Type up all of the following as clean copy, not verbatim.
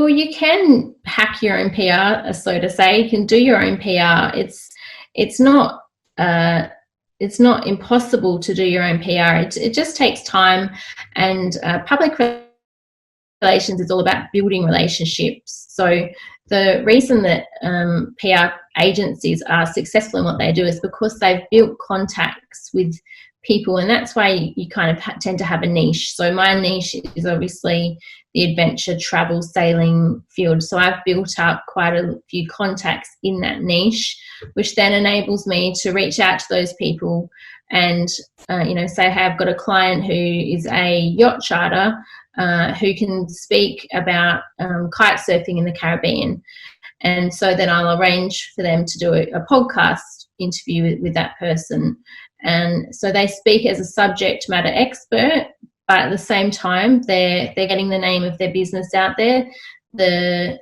Well, you can hack your own PR, so to say. You can do your own PR. It's not impossible to do your own PR. It just takes time, and public relations is all about building relationships. So the reason that PR agencies are successful in what they do is because they've built contacts with people, and that's why you kind of tend to have a niche. So my niche is obviously the adventure, travel, sailing field. So I've built up quite a few contacts in that niche, which then enables me to reach out to those people and, say, hey, I've got a client who is a yacht charter who can speak about kite surfing in the Caribbean. And so then I'll arrange for them to do a podcast interview with that person. And so they speak as a subject matter expert, but at the same time, they're getting the name of their business out there. The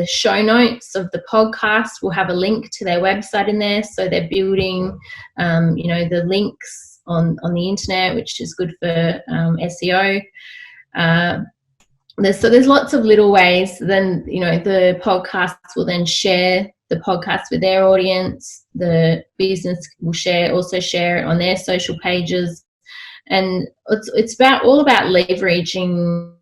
show notes of the podcast will have a link to their website in there. So they're building, the links on the internet, which is good for SEO. There's lots of little ways. Then, the podcasts will then share the podcast with their audience. The business will also share it on their social pages. And it's all about leveraging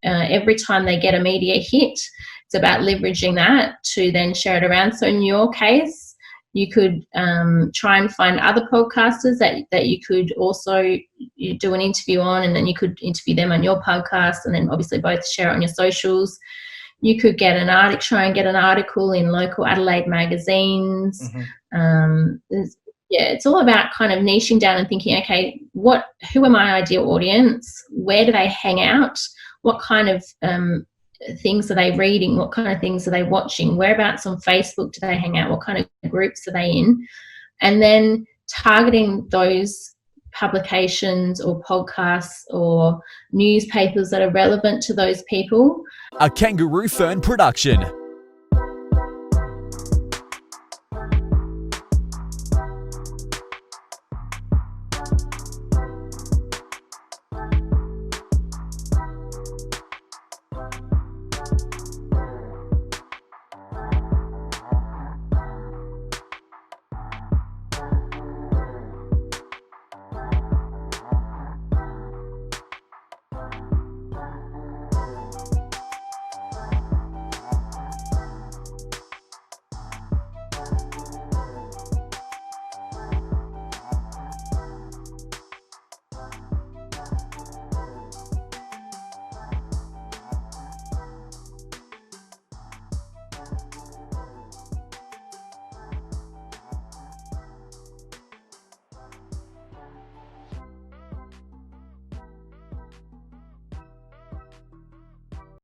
every time they get a media hit. It's about leveraging that to then share it around. So in your case, you could try and find other podcasters that you could also do an interview on, and then you could interview them on your podcast, and then obviously both share it on your socials. You could try and get an article in local Adelaide magazines. Mm-hmm. It's all about kind of niching down and thinking, okay, who are my ideal audience? Where do they hang out? What kind of things are they reading? What kind of things are they watching? Whereabouts on Facebook do they hang out? What kind of groups are they in? And then targeting those publications or podcasts or newspapers that are relevant to those people. A Kangaroo Fern production.